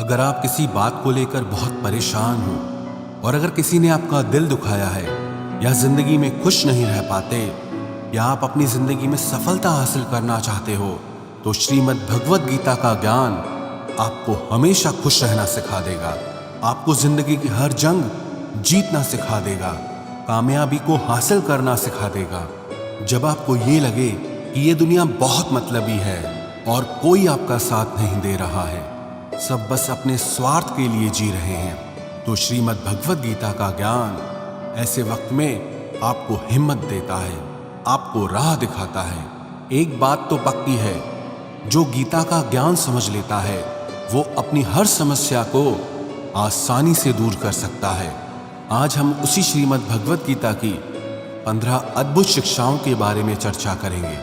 अगर आप किसी बात को लेकर बहुत परेशान हो और अगर किसी ने आपका दिल दुखाया है या जिंदगी में खुश नहीं रह पाते या आप अपनी जिंदगी में सफलता हासिल करना चाहते हो, तो श्रीमद् भगवद गीता का ज्ञान आपको हमेशा खुश रहना सिखा देगा। आपको जिंदगी की हर जंग जीतना सिखा देगा, कामयाबी को हासिल करना सिखा देगा। जब आपको ये लगे कि ये दुनिया बहुत मतलबी है और कोई आपका साथ नहीं दे रहा है, सब बस अपने स्वार्थ के लिए जी रहे हैं, तो श्रीमद् भगवद गीता का ज्ञान ऐसे वक्त में आपको हिम्मत देता है, आपको राह दिखाता है। एक बात तो पक्की है, जो गीता का ज्ञान समझ लेता है वो अपनी हर समस्या को आसानी से दूर कर सकता है। आज हम उसी श्रीमद् भगवद गीता की 15 अद्भुत शिक्षाओं के बारे में चर्चा करेंगे।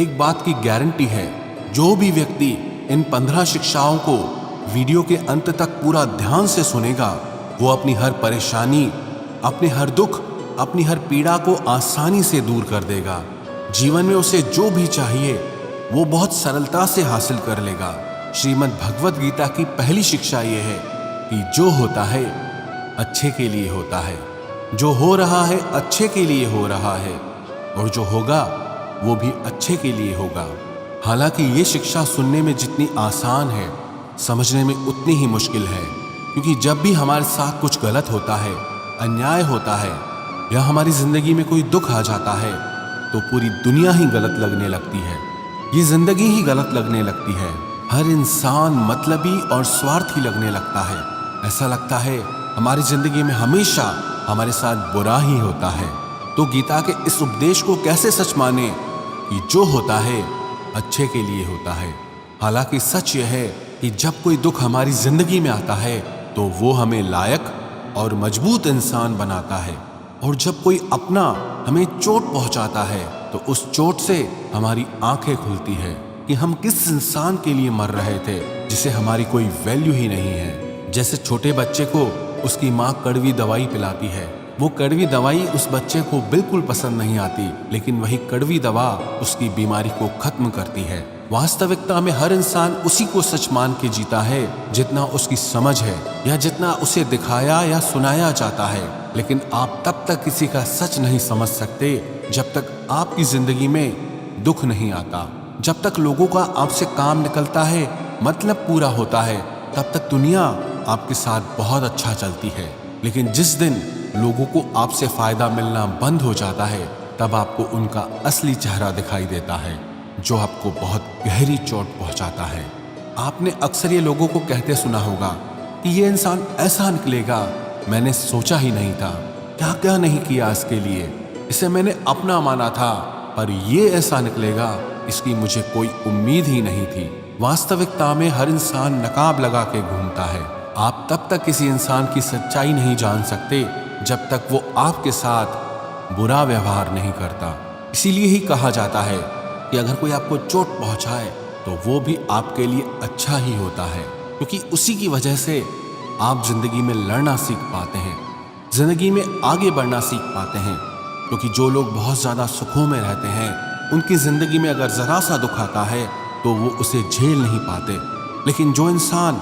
एक बात की गारंटी है, जो भी व्यक्ति इन 15 शिक्षाओं को वीडियो के अंत तक पूरा ध्यान से सुनेगा, वो अपनी हर परेशानी, अपने हर दुख, अपनी हर पीड़ा को आसानी से दूर कर देगा। जीवन में उसे जो भी चाहिए वो बहुत सरलता से हासिल कर लेगा। श्रीमद् भगवद गीता की पहली शिक्षा ये है कि जो होता है अच्छे के लिए होता है, जो हो रहा है अच्छे के लिए हो रहा है, और जो होगा वो भी अच्छे के लिए होगा। हालांकि ये शिक्षा सुनने में जितनी आसान है, समझने में उतनी ही मुश्किल है, क्योंकि जब भी हमारे साथ कुछ गलत होता है, अन्याय होता है या हमारी जिंदगी में कोई दुख आ जाता है, तो पूरी दुनिया ही गलत लगने लगती है, ये जिंदगी ही गलत लगने लगती है। हर इंसान मतलबी और स्वार्थी लगने लगता है। ऐसा लगता है हमारी जिंदगी में हमेशा हमारे साथ बुरा ही होता है। तो गीता के इस उपदेश को कैसे सच माने कि जो होता है अच्छे के लिए होता है। हालांकि सच यह है कि जब कोई दुख हमारी जिंदगी में आता है तो वो हमें लायक और मजबूत इंसान बनाता है, और जब कोई अपना हमें चोट पहुंचाता है तो उस चोट से हमारी आंखें खुलती है कि हम किस इंसान के लिए मर रहे थे जिसे हमारी कोई वैल्यू ही नहीं है। जैसे छोटे बच्चे को उसकी माँ कड़वी दवाई पिलाती है, वो कड़वी दवाई उस बच्चे को बिल्कुल पसंद नहीं आती, लेकिन वही कड़वी दवा उसकी बीमारी को खत्म करती है। वास्तविकता में हर इंसान उसी को सच मान के जीता है जितना उसकी समझ है या जितना उसे दिखाया या सुनाया जाता है। लेकिन आप तब तक किसी का सच नहीं समझ सकते जब तक आपकी जिंदगी में दुख नहीं आता। जब तक लोगों का आपसे काम निकलता है, मतलब पूरा होता है, तब तक दुनिया आपके साथ बहुत अच्छा चलती है। लेकिन जिस दिन लोगों को आपसे फायदा मिलना बंद हो जाता है, तब आपको उनका असली चेहरा दिखाई देता है, जो आपको बहुत गहरी चोट पहुंचाता है। आपने अक्सर ये लोगों को कहते सुना होगा कि ये इंसान ऐसा निकलेगा, मैंने सोचा ही नहीं था, क्या क्या नहीं किया इसके लिए, इसे मैंने अपना माना था, पर ये ऐसा निकलेगा, इसकी मुझे कोई उम्मीद ही नहीं थी। वास्तविकता में हर इंसान नकाब लगा के घूमता है। आप तब तक किसी इंसान की सच्चाई नहीं जान सकते जब तक वो आपके साथ बुरा व्यवहार नहीं करता। इसीलिए ही कहा जाता है कि अगर कोई आपको चोट पहुंचाए तो वो भी आपके लिए अच्छा ही होता है, क्योंकि उसी की वजह से आप जिंदगी में लड़ना सीख पाते हैं, जिंदगी में आगे बढ़ना सीख पाते हैं। क्योंकि जो लोग बहुत ज़्यादा सुखों में रहते हैं, उनकी ज़िंदगी में अगर ज़रा सा दुख आता है तो वो उसे झेल नहीं पाते। लेकिन जो इंसान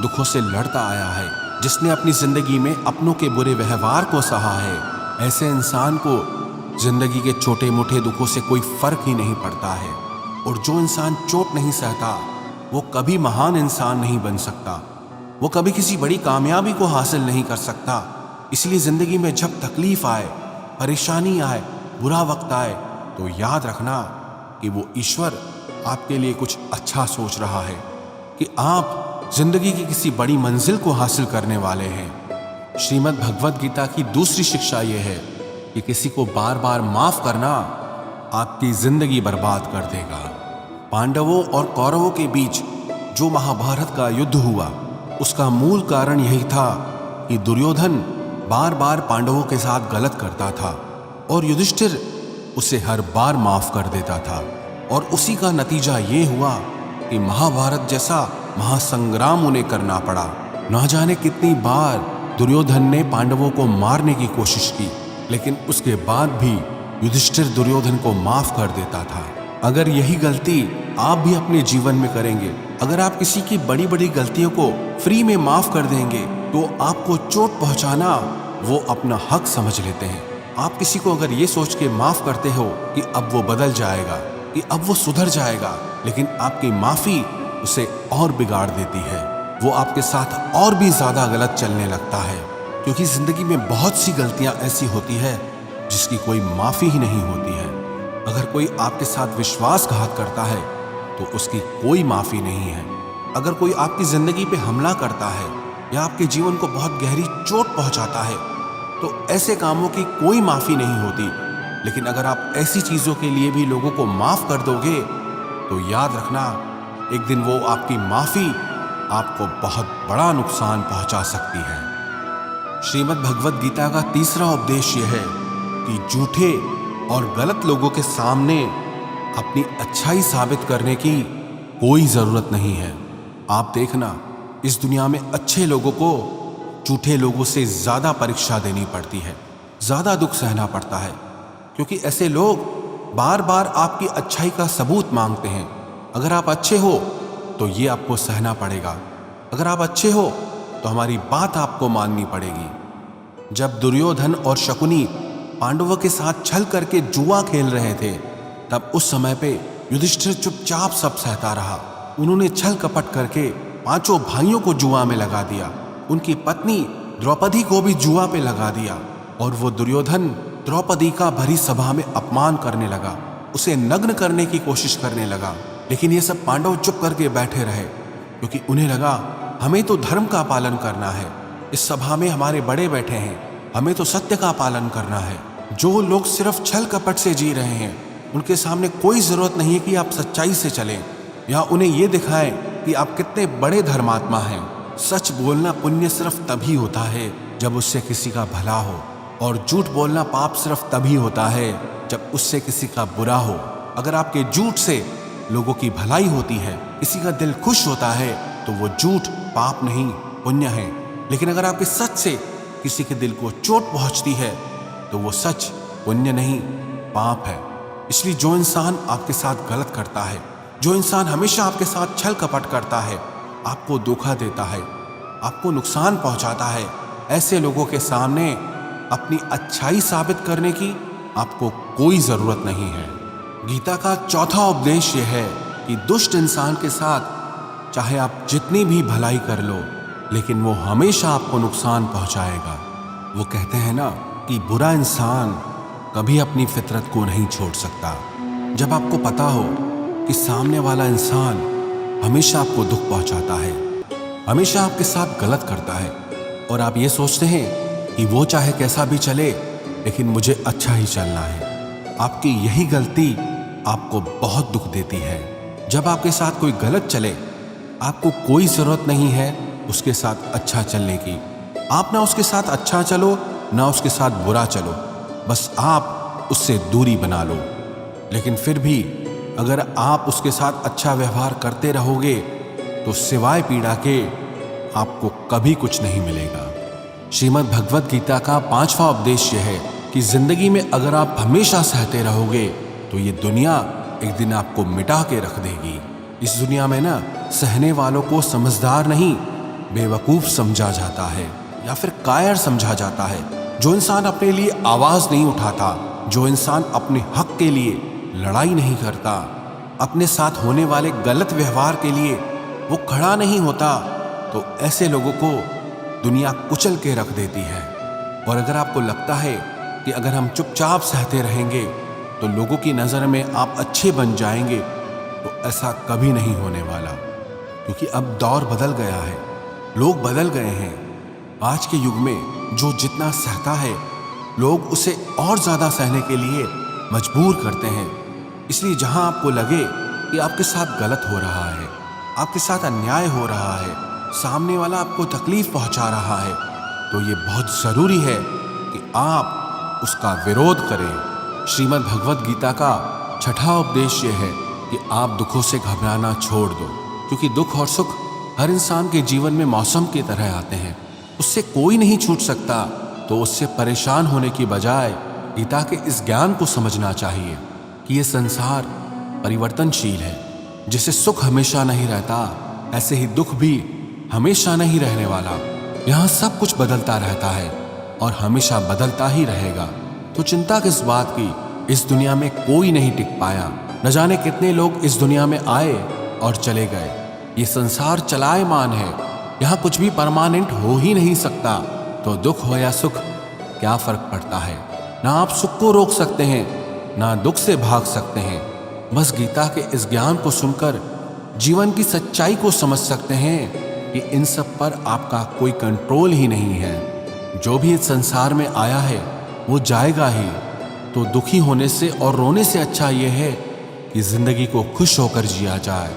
दुखों से लड़ता आया है, जिसने अपनी ज़िंदगी में अपनों के बुरे व्यवहार को सहा है, ऐसे इंसान को जिंदगी के छोटे मोटे दुखों से कोई फर्क ही नहीं पड़ता है। और जो इंसान चोट नहीं सहता, वो कभी महान इंसान नहीं बन सकता, वो कभी किसी बड़ी कामयाबी को हासिल नहीं कर सकता। इसलिए जिंदगी में जब तकलीफ आए, परेशानी आए, बुरा वक्त आए, तो याद रखना कि वो ईश्वर आपके लिए कुछ अच्छा सोच रहा है, कि आप जिंदगी की किसी बड़ी मंजिल को हासिल करने वाले हैं। श्रीमद् भगवद गीता की दूसरी शिक्षा यह है कि किसी को बार बार माफ करना आपकी जिंदगी बर्बाद कर देगा। पांडवों और कौरवों के बीच जो महाभारत का युद्ध हुआ, उसका मूल कारण यही था कि दुर्योधन बार बार पांडवों के साथ गलत करता था और युधिष्ठिर उसे हर बार माफ कर देता था। और उसी का नतीजा ये हुआ कि महाभारत जैसा महासंग्राम उन्हें करना पड़ा। ना जाने कितनी बार दुर्योधन ने पांडवों को मारने की कोशिश की, लेकिन उसके बाद भी युधिष्ठिर दुर्योधन को माफ कर देता था। अगर यही गलती आप भी अपने जीवन में करेंगे अगर आप किसी की बड़ी बड़ी गलतियों को फ्री में माफ कर देंगे तो आपको चोट पहुंचाना वो अपना हक समझ लेते हैं। आप किसी को अगर ये सोच के माफ करते हो कि अब वो बदल जाएगा, कि अब वो सुधर जाएगा, लेकिन आपकी माफी उसे और बिगाड़ देती है। वो आपके साथ और भी ज्यादा गलत चलने लगता है, क्योंकि जिंदगी में बहुत सी गलतियां ऐसी होती है जिसकी कोई माफी ही नहीं होती है। अगर कोई आपके साथ विश्वासघात करता है तो उसकी कोई माफी नहीं है। अगर कोई आपकी जिंदगी पे हमला करता है या आपके जीवन को बहुत गहरी चोट पहुंचाता है तो ऐसे कामों की कोई माफी नहीं होती। लेकिन अगर आप ऐसी चीजों के लिए भी लोगों को माफ कर दोगे तो याद रखना, एक दिन वो आपकी माफी आपको बहुत बड़ा नुकसान पहुंचा सकती है। श्रीमद् भगवद गीता का तीसरा उपदेश यह है कि झूठे और गलत लोगों के सामने अपनी अच्छाई साबित करने की कोई जरूरत नहीं है। आप देखना, इस दुनिया में अच्छे लोगों को झूठे लोगों से ज्यादा परीक्षा देनी पड़ती है, ज्यादा दुख सहना पड़ता है, क्योंकि ऐसे लोग बार बार आपकी अच्छाई का सबूत मांगते हैं। अगर आप अच्छे हो तो ये आपको सहना पड़ेगा, अगर आप अच्छे हो तो हमारी बात आपको माननी पड़ेगी। जब दुर्योधन और शकुनी पांडवों के साथ छल करके जुआ खेल रहे थे, तब उस समय पे युधिष्ठिर चुपचाप सब सहता रहा। उन्होंने छल कपट करके पांचों भाइयों को जुआ में लगा दिया, उनकी पत्नी द्रौपदी को भी जुआ पे लगा दिया, और वो दुर्योधन द्रौपदी का भरी सभा में अपमान करने लगा, उसे नग्न करने की कोशिश करने लगा। लेकिन ये सब पांडव चुप करके बैठे रहे, क्योंकि उन्हें लगा हमें तो धर्म का पालन करना है, इस सभा में हमारे बड़े बैठे हैं, हमें तो सत्य का पालन करना है। जो लोग सिर्फ छल कपट से जी रहे हैं उनके सामने कोई जरूरत नहीं है कि आप सच्चाई से चलें या उन्हें ये दिखाएं कि आप कितने बड़े धर्मात्मा हैं। सच बोलना पुण्य सिर्फ तभी होता है जब उससे किसी का भला हो, और झूठ बोलना पाप सिर्फ तभी होता है जब उससे किसी का बुरा हो। अगर आपके झूठ से लोगों की भलाई होती है, किसी का दिल खुश होता है, तो वो झूठ पाप नहीं पुण्य है। लेकिन अगर आपके सच से किसी के दिल को चोट पहुंचती है तो वो सच पुण्य नहीं पाप है। इसलिए जो इंसान आपके साथ गलत करता है, जो इंसान हमेशा आपके साथ छल कपट करता है, आपको धोखा देता है, आपको नुकसान पहुंचाता है, ऐसे लोगों के सामने अपनी अच्छाई साबित करने की आपको कोई जरूरत नहीं है। गीता का चौथा उपदेश यह है कि दुष्ट इंसान के साथ चाहे आप जितनी भी भलाई कर लो, लेकिन वो हमेशा आपको नुकसान पहुंचाएगा। वो कहते हैं ना कि बुरा इंसान कभी अपनी फितरत को नहीं छोड़ सकता। जब आपको पता हो कि सामने वाला इंसान हमेशा आपको दुख पहुंचाता है, हमेशा आपके साथ गलत करता है, और आप ये सोचते हैं कि वो चाहे कैसा भी चले लेकिन मुझे अच्छा ही चलना है, आपकी यही गलती आपको बहुत दुख देती है। जब आपके साथ कोई गलत चले, आपको कोई जरूरत नहीं है उसके साथ अच्छा चलने की। आप ना उसके साथ अच्छा चलो ना उसके साथ बुरा चलो, बस आप उससे दूरी बना लो। लेकिन फिर भी अगर आप उसके साथ अच्छा व्यवहार करते रहोगे तो सिवाय पीड़ा के आपको कभी कुछ नहीं मिलेगा। श्रीमद् भगवद गीता का पांचवा उपदेश यह है कि जिंदगी में अगर आप हमेशा सहते रहोगे तो ये दुनिया एक दिन आपको मिटा के रख देगी। इस दुनिया में ना सहने वालों को समझदार नहीं बेवकूफ समझा जाता है या फिर कायर समझा जाता है। जो इंसान अपने लिए आवाज नहीं उठाता, जो इंसान अपने हक के लिए लड़ाई नहीं करता, अपने साथ होने वाले गलत व्यवहार के लिए वो खड़ा नहीं होता, तो ऐसे लोगों को दुनिया कुचल के रख देती है। और अगर आपको लगता है कि अगर हम चुपचाप सहते रहेंगे तो लोगों की नज़र में आप अच्छे बन जाएंगे, तो ऐसा कभी नहीं होने वाला, क्योंकि अब दौर बदल गया है, लोग बदल गए हैं। आज के युग में जो जितना सहता है, लोग उसे और ज़्यादा सहने के लिए मजबूर करते हैं। इसलिए जहां आपको लगे कि आपके साथ गलत हो रहा है, आपके साथ अन्याय हो रहा है, सामने वाला आपको तकलीफ पहुंचा रहा है, तो ये बहुत ज़रूरी है कि आप उसका विरोध करें। श्रीमद् भगवद गीता का छठा उपदेश यह है कि आप दुखों से घबराना छोड़ दो, क्योंकि दुख और सुख हर इंसान के जीवन में मौसम की तरह आते हैं, उससे कोई नहीं छूट सकता। तो उससे परेशान होने की बजाय गीता के इस ज्ञान को समझना चाहिए कि ये संसार परिवर्तनशील है। जैसे सुख हमेशा नहीं रहता, ऐसे ही दुख भी हमेशा नहीं रहने वाला। यहाँ सब कुछ बदलता रहता है और हमेशा बदलता ही रहेगा। तो चिंता किस बात की, इस दुनिया में कोई नहीं टिक पाया। न जाने कितने लोग इस दुनिया में आए और चले गए। ये संसार चलायमान है, यहाँ कुछ भी परमानेंट हो ही नहीं सकता। तो दुख हो या सुख, क्या फर्क पड़ता है। ना आप सुख को रोक सकते हैं, ना दुख से भाग सकते हैं। बस गीता के इस ज्ञान को सुनकर जीवन की सच्चाई को समझ सकते हैं कि इन सब पर आपका कोई कंट्रोल ही नहीं है। जो भी इस संसार में आया है वो जाएगा ही। तो दुखी होने से और रोने से अच्छा यह है कि जिंदगी को खुश होकर जिया जाए,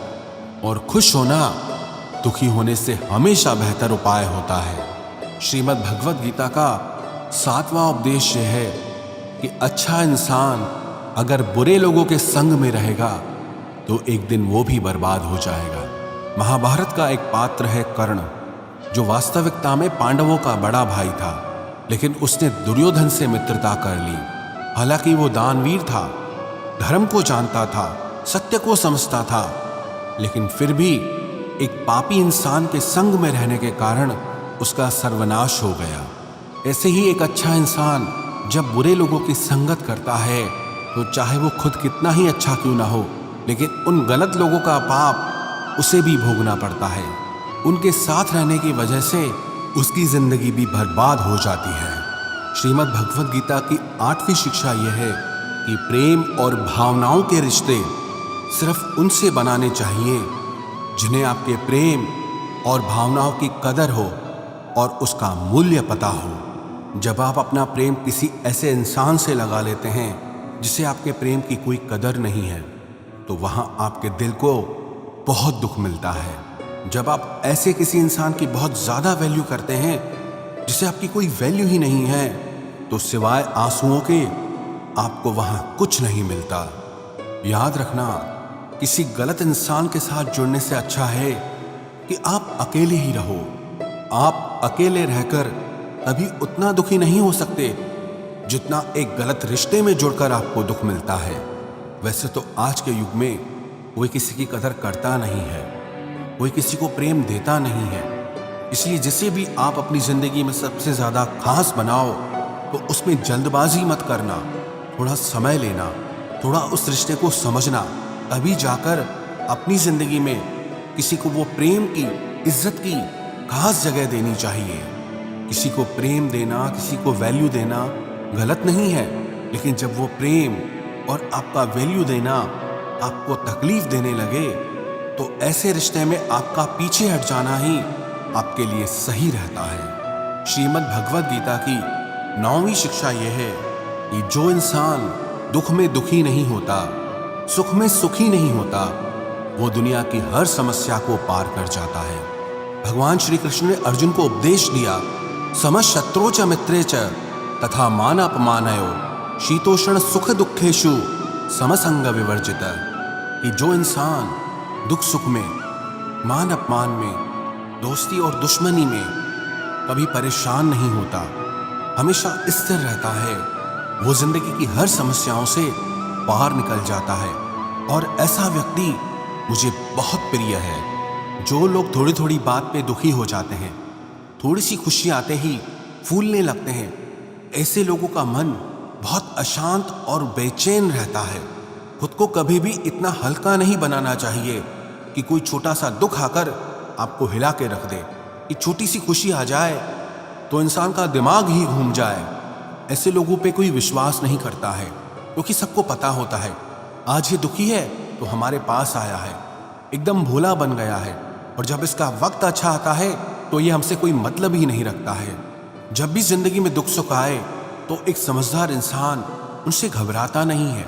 और खुश होना दुखी होने से हमेशा बेहतर उपाय होता है। श्रीमद् भगवद गीता का 7वां उपदेश यह है कि अच्छा इंसान अगर बुरे लोगों के संग में रहेगा तो एक दिन वो भी बर्बाद हो जाएगा। महाभारत का एक पात्र है कर्ण, जो वास्तविकता में पांडवों का बड़ा भाई था, लेकिन उसने दुर्योधन से मित्रता कर ली। हालांकि वो दानवीर था, धर्म को जानता था, सत्य को समझता था, लेकिन फिर भी एक पापी इंसान के संग में रहने के कारण उसका सर्वनाश हो गया। ऐसे ही एक अच्छा इंसान जब बुरे लोगों की संगत करता है तो चाहे वो खुद कितना ही अच्छा क्यों ना हो, लेकिन उन गलत लोगों का पाप उसे भी भोगना पड़ता है। उनके साथ रहने की वजह से उसकी जिंदगी भी बर्बाद हो जाती है। श्रीमद् भगवद गीता की 8वीं शिक्षा यह है कि प्रेम और भावनाओं के रिश्ते सिर्फ उनसे बनाने चाहिए जिन्हें आपके प्रेम और भावनाओं की कदर हो और उसका मूल्य पता हो। जब आप अपना प्रेम किसी ऐसे इंसान से लगा लेते हैं जिसे आपके प्रेम की कोई कदर नहीं है, तो वहां आपके दिल को बहुत दुख मिलता है। जब आप ऐसे किसी इंसान की बहुत ज्यादा वैल्यू करते हैं जिसे आपकी कोई वैल्यू ही नहीं है, तो सिवाय आंसुओं के आपको वहां कुछ नहीं मिलता। याद रखना, किसी गलत इंसान के साथ जुड़ने से अच्छा है कि आप अकेले ही रहो। आप अकेले रहकर कभी उतना दुखी नहीं हो सकते जितना एक गलत रिश्ते में जुड़कर आपको दुख मिलता है। वैसे तो आज के युग में कोई किसी की कदर करता नहीं है, कोई किसी को प्रेम देता नहीं है। इसलिए जिसे भी आप अपनी जिंदगी में सबसे ज्यादा खास बनाओ तो उसमें जल्दबाजी मत करना, थोड़ा समय लेना, थोड़ा उस रिश्ते को समझना, तभी जाकर अपनी जिंदगी में किसी को वो प्रेम की, इज्जत की खास जगह देनी चाहिए। किसी को प्रेम देना, किसी को वैल्यू देना गलत नहीं है, लेकिन जब वो प्रेम और आपका वैल्यू देना आपको तकलीफ देने लगे तो ऐसे रिश्ते में आपका पीछे हट जाना ही आपके लिए सही रहता है। श्रीमद् भगवद गीता की 9वीं शिक्षा यह है कि जो इंसान दुख में दुखी नहीं होता, सुख में सुखी नहीं होता, वो दुनिया की हर समस्या को पार कर जाता है। भगवान श्री कृष्ण ने अर्जुन को उपदेश दिया, समशत्रो च मित्रे च तथा मानापमानयो शीतोष्ण सुख दुखेषु समसंग विवर्जित, कि जो इंसान दुख सुख में, मान अपमान में, दोस्ती और दुश्मनी में कभी परेशान नहीं होता, हमेशा स्थिर रहता है, वो जिंदगी की हर समस्याओं से बाहर निकल जाता है। और ऐसा व्यक्ति मुझे बहुत प्रिय है। जो लोग थोड़ी थोड़ी बात पे दुखी हो जाते हैं, थोड़ी सी खुशी आते ही फूलने लगते हैं, ऐसे लोगों का मन बहुत अशांत और बेचैन रहता है। खुद को कभी भी इतना हल्का नहीं बनाना चाहिए कि कोई छोटा सा दुख आकर आपको हिला के रख दे, कि छोटी सी खुशी आ जाए तो इंसान का दिमाग ही घूम जाए। ऐसे लोगों पे कोई विश्वास नहीं करता है, क्योंकि सबको पता होता है आज ये दुखी है तो हमारे पास आया है, एकदम भोला बन गया है, और जब इसका वक्त अच्छा आता है तो ये हमसे कोई मतलब ही नहीं रखता है। जब भी जिंदगी में दुख सुख आए तो एक समझदार इंसान उनसे घबराता नहीं है,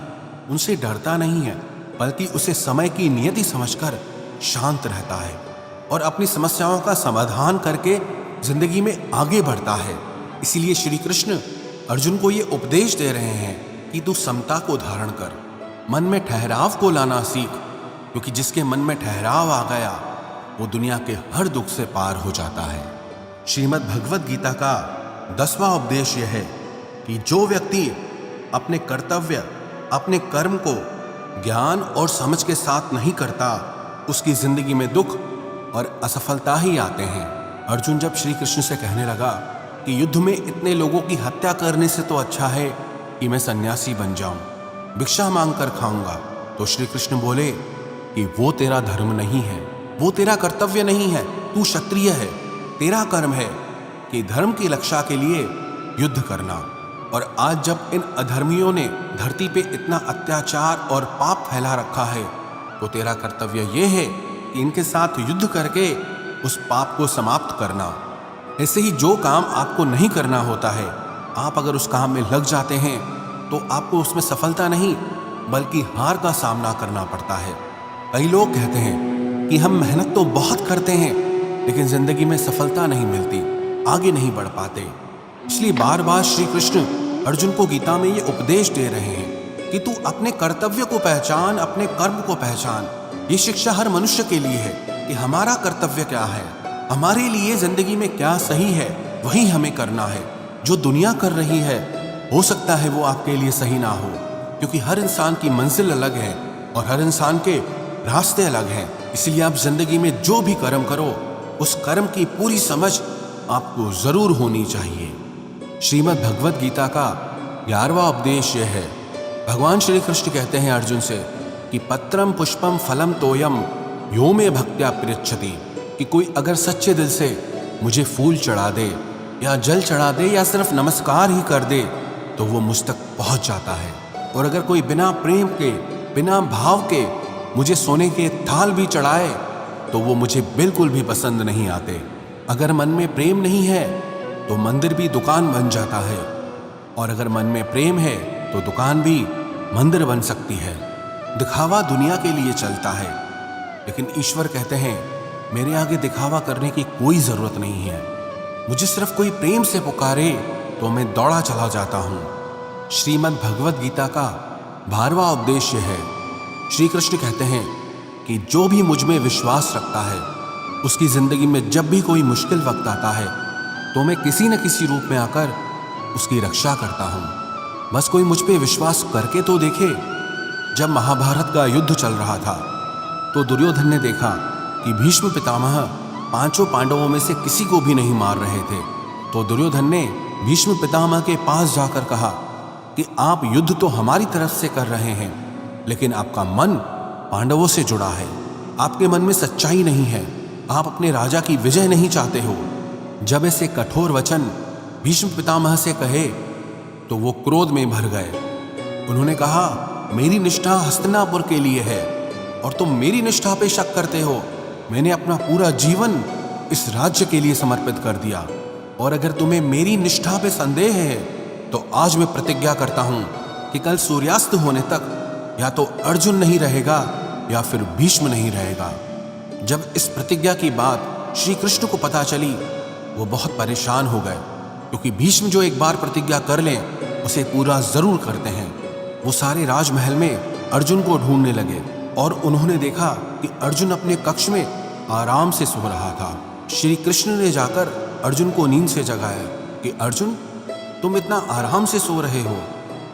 उनसे डरता नहीं है, बल्कि उसे समय की नियति समझकर शांत रहता है और अपनी समस्याओं का समाधान करके जिंदगी में आगे बढ़ता है। इसीलिए श्री कृष्ण अर्जुन को ये उपदेश दे रहे हैं कि तू समता को धारण कर, मन में ठहराव को लाना सीख, क्योंकि जिसके मन में ठहराव आ गया वो दुनिया के हर दुख से पार हो जाता है। श्रीमद् भगवद गीता का 10वां उपदेश यह है कि जो व्यक्ति अपने कर्तव्य, अपने कर्म को ज्ञान और समझ के साथ नहीं करता, उसकी जिंदगी में दुख और असफलता ही आते हैं। अर्जुन जब श्री कृष्ण से कहने लगा कि युद्ध में इतने लोगों की हत्या करने से तो अच्छा है कि मैं सन्यासी बन जाऊं, भिक्षा मांग कर खाऊंगा, तो श्री कृष्ण बोले कि वो तेरा धर्म नहीं है, वो तेरा कर्तव्य नहीं है, तू क्षत्रिय है, तेरा कर्म है कि धर्म की रक्षा के लिए युद्ध करना। और आज जब इन अधर्मियों ने धरती पे इतना अत्याचार और पाप फैला रखा है, तो तेरा कर्तव्य ये है कि इनके साथ युद्ध करके उस पाप को समाप्त करना। ऐसे ही जो काम आपको नहीं करना होता है, आप अगर उस काम में लग जाते हैं तो आपको उसमें सफलता नहीं बल्कि हार का सामना करना पड़ता है। कई लोग कहते हैं कि हम मेहनत तो बहुत करते हैं लेकिन जिंदगी में सफलता नहीं मिलती, आगे नहीं बढ़ पाते। इसलिए बार बार श्री कृष्ण अर्जुन को गीता में ये उपदेश दे रहे हैं कि तू अपने कर्तव्य को पहचान, अपने कर्म को पहचान। ये शिक्षा हर मनुष्य के लिए है कि हमारा कर्तव्य क्या है, हमारे लिए जिंदगी में क्या सही है वही हमें करना है। जो दुनिया कर रही है हो सकता है वो आपके लिए सही ना हो, क्योंकि हर इंसान की मंजिल अलग है और हर इंसान के रास्ते अलग हैं। इसलिए आप जिंदगी में जो भी कर्म करो उस कर्म की पूरी समझ आपको जरूर होनी चाहिए। श्रीमद् भगवद गीता का 11वां उपदेश यह है। भगवान श्री कृष्ण कहते हैं अर्जुन से कि पत्रम पुष्पम फलम तोयम यो में भक्त्या पृच्छति, कि कोई अगर सच्चे दिल से मुझे फूल चढ़ा दे या जल चढ़ा दे या सिर्फ नमस्कार ही कर दे तो वो मुझ तक पहुंच जाता है। और अगर कोई बिना प्रेम के, बिना भाव के मुझे सोने के थाल भी चढ़ाए तो वो मुझे बिल्कुल भी पसंद नहीं आते। अगर मन में प्रेम नहीं है तो मंदिर भी दुकान बन जाता है, और अगर मन में प्रेम है तो दुकान भी मंदिर बन सकती है। दिखावा दुनिया के लिए चलता है, लेकिन ईश्वर कहते हैं मेरे आगे दिखावा करने की कोई जरूरत नहीं है। मुझे सिर्फ कोई प्रेम से पुकारे तो मैं दौड़ा चला जाता हूं। श्रीमद् भगवद गीता का 12वां उपदेश है। श्री कृष्ण कहते हैं कि जो भी मुझ में विश्वास रखता है उसकी जिंदगी में जब भी कोई मुश्किल वक्त आता है तो मैं किसी न किसी रूप में आकर उसकी रक्षा करता हूं। बस कोई मुझ पे विश्वास करके तो देखे। जब महाभारत का युद्ध चल रहा था तो दुर्योधन ने देखा कि भीष्म पितामह 5 पांडवों में से किसी को भी नहीं मार रहे थे। तो दुर्योधन ने भीष्म पितामह के पास जाकर कहा कि आप युद्ध तो हमारी तरफ से कर रहे हैं, लेकिन आपका मन पांडवों से जुड़ा है, आपके मन में सच्चाई नहीं है, आप अपने राजा की विजय नहीं चाहते हो। जब ऐसे कठोर वचन भीष्म पितामह से कहे तो वो क्रोध में भर गए। उन्होंने कहा मेरी निष्ठा हस्तिनापुर के लिए है और तुम मेरी निष्ठा पे शक करते हो। मैंने अपना पूरा जीवन इस राज्य के लिए समर्पित कर दिया, और अगर तुम्हें मेरी निष्ठा पे संदेह है तो आज मैं प्रतिज्ञा करता हूं कि कल सूर्यास्त होने तक या तो अर्जुन नहीं रहेगा या फिर भीष्म नहीं रहेगा। जब इस प्रतिज्ञा की बात श्री कृष्ण को पता चली वो बहुत परेशान हो गए, क्योंकि भीष्म जो एक बार प्रतिज्ञा कर लें उसे पूरा जरूर करते हैं। वो सारे राजमहल में अर्जुन को ढूंढने लगे और उन्होंने देखा कि अर्जुन अपने कक्ष में आराम से सो रहा था। श्री कृष्ण ने जाकर अर्जुन को नींद से जगाया कि अर्जुन तुम इतना आराम से सो रहे हो।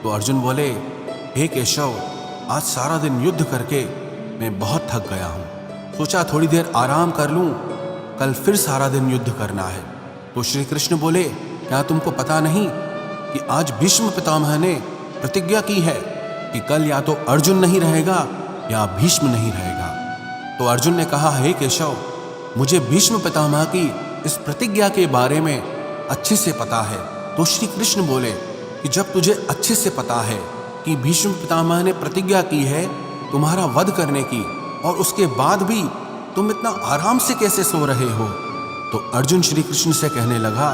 तो अर्जुन बोले हे केशव, आज सारा दिन युद्ध करके मैं बहुत थक गया हूँ, सोचा थोड़ी देर आराम कर लूँ, कल फिर सारा दिन युद्ध करना है। तो श्री कृष्ण बोले क्या तुमको पता नहीं कि आज भीष्म पितामह ने प्रतिज्ञा की है कि कल या तो अर्जुन नहीं रहेगा या भीष्म नहीं रहेगा। तो अर्जुन ने कहा हे केशव, मुझे भीष्म पितामह की इस प्रतिज्ञा के बारे में अच्छे से पता है। तो श्री कृष्ण बोले कि जब तुझे अच्छे से पता है कि भीष्म पितामह ने प्रतिज्ञा की है तुम्हारा वध करने की, और उसके बाद भी तुम इतना आराम से कैसे सो रहे हो। तो अर्जुन श्री कृष्ण से कहने लगा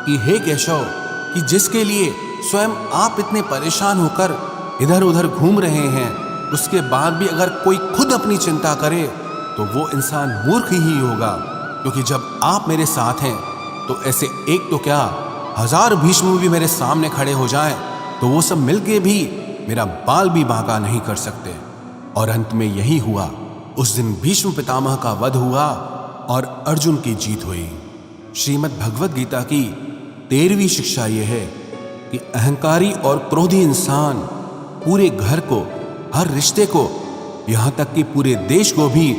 कि हे केशव, कि जिसके लिए स्वयं आप इतने परेशान होकर इधर उधर घूम रहे हैं, उसके बाद भी अगर कोई खुद अपनी चिंता करे तो वो इंसान मूर्ख ही होगा। क्योंकि जब आप मेरे साथ हैं तो ऐसे एक तो क्या 1000 भीष्म भी मेरे सामने खड़े हो जाएं तो वो सब मिलके भी मेरा बाल भी बांका नहीं कर सकते। और अंत में यही हुआ। उस दिन भीष्म पितामह का वध हुआ और अर्जुन की जीत हुई। श्रीमद् भगवद गीता की 13वीं शिक्षा यह है कि अहंकारी और क्रोधी इंसान पूरे घर को, हर रिश्ते को, यहाँ तक कि पूरे देश को भी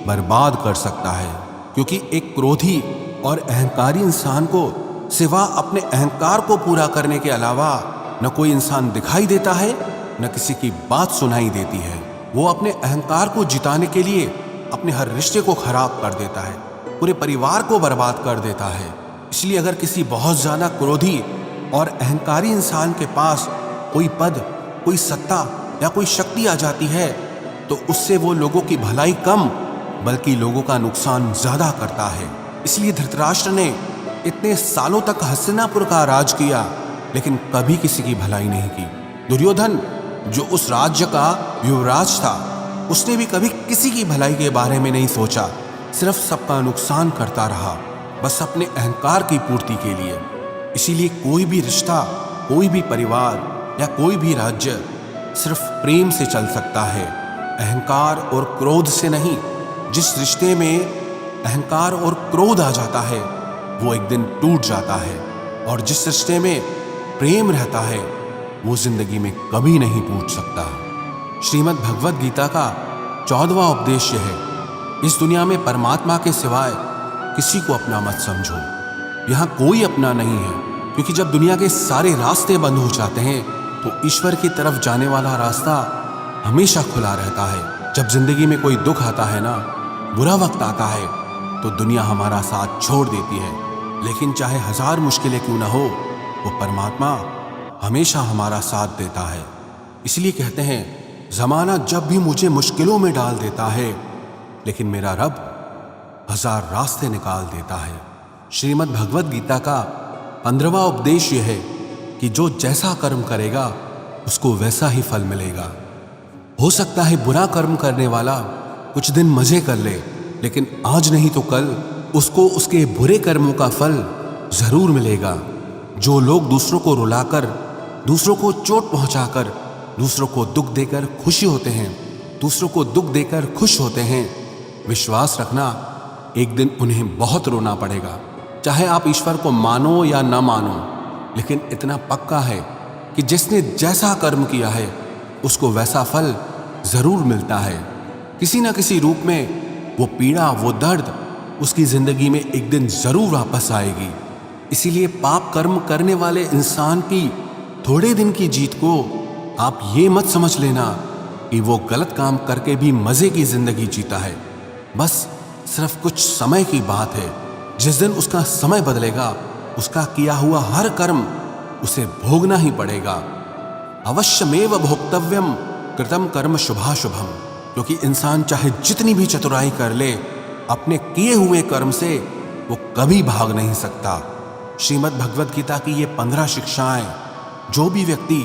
बर्बाद कर सकता है। क्योंकि एक क्रोधी और अहंकारी इंसान को सिवा अपने अहंकार को पूरा करने के अलावा न कोई इंसान दिखाई देता है, न किसी की बात सुनाई देती है। वो अपने अहंकार को जिताने के लिए अपने हर रिश्ते को खराब कर देता है, पूरे परिवार को बर्बाद कर देता है। इसलिए अगर किसी बहुत ज्यादा क्रोधी और अहंकारी इंसान के पास कोई पद, कोई सत्ता या कोई शक्ति आ जाती है तो उससे वो लोगों की भलाई कम बल्कि लोगों का नुकसान ज्यादा करता है। इसलिए धृतराष्ट्र ने इतने सालों तक हस्तिनापुर का राज किया लेकिन कभी किसी की भलाई नहीं की। दुर्योधन जो उस राज्य का युवराज था, उसने भी कभी किसी की भलाई के बारे में नहीं सोचा, सिर्फ सबका नुकसान करता रहा, बस अपने अहंकार की पूर्ति के लिए। इसीलिए कोई भी रिश्ता, कोई भी परिवार या कोई भी राज्य सिर्फ प्रेम से चल सकता है, अहंकार और क्रोध से नहीं। जिस रिश्ते में अहंकार और क्रोध आ जाता है वो एक दिन टूट जाता है, और जिस रिश्ते में प्रेम रहता है वो जिंदगी में कभी नहीं टूट सकता। श्रीमद् भगवद गीता का 14वां उपदेश है, इस दुनिया में परमात्मा के सिवाय किसी को अपना मत समझो। यहाँ कोई अपना नहीं है, क्योंकि जब दुनिया के सारे रास्ते बंद हो जाते हैं तो ईश्वर की तरफ जाने वाला रास्ता हमेशा खुला रहता है। जब जिंदगी में कोई दुख आता है ना, बुरा वक्त आता है, तो दुनिया हमारा साथ छोड़ देती है, लेकिन चाहे 1000 मुश्किलें क्यों ना हो, वो परमात्मा हमेशा हमारा साथ देता है। इसलिए कहते हैं, जमाना जब भी मुझे मुश्किलों में डाल देता है, लेकिन मेरा रब 1000 रास्ते निकाल देता है। श्रीमद् भगवद गीता का 15वां उपदेश यह है कि जो जैसा कर्म करेगा उसको वैसा ही फल मिलेगा। हो सकता है बुरा कर्म करने वाला कुछ दिन मजे कर ले, लेकिन आज नहीं तो कल उसको उसके बुरे कर्मों का फल जरूर मिलेगा। जो लोग दूसरों को रुलाकर, दूसरों को चोट पहुंचाकर, दूसरों को दुख देकर खुशी होते हैं, दूसरों को दुख देकर खुश होते हैं, विश्वास रखना एक दिन उन्हें बहुत रोना पड़ेगा। चाहे आप ईश्वर को मानो या न मानो, लेकिन इतना पक्का है कि जिसने जैसा कर्म किया है उसको वैसा फल जरूर मिलता है। किसी न किसी रूप में वो पीड़ा, वो दर्द उसकी जिंदगी में एक दिन जरूर वापस आएगी। इसीलिए पाप कर्म करने वाले इंसान की थोड़े दिन की जीत को आप ये मत समझ लेना कि वो गलत काम करके भी मजे की जिंदगी जीता है। बस सिर्फ कुछ समय की बात है। जिस दिन उसका समय बदलेगा, उसका किया हुआ हर कर्म उसे भोगना ही पड़ेगा। अवश्यमेव भोक्तव्यम कृतम कर्म शुभाशुभम, क्योंकि इंसान चाहे जितनी भी चतुराई कर ले, अपने किए हुए कर्म से वो कभी भाग नहीं सकता। श्रीमद् भगवद गीता की ये 15 शिक्षाएं जो भी व्यक्ति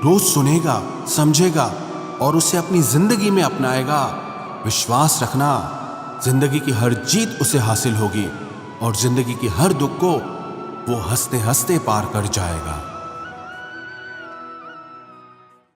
रोज सुनेगा, समझेगा और उसे अपनी जिंदगी में अपनाएगा, विश्वास रखना जिंदगी की हर जीत उसे हासिल होगी और जिंदगी की हर दुख को वो हंसते हंसते पार कर जाएगा।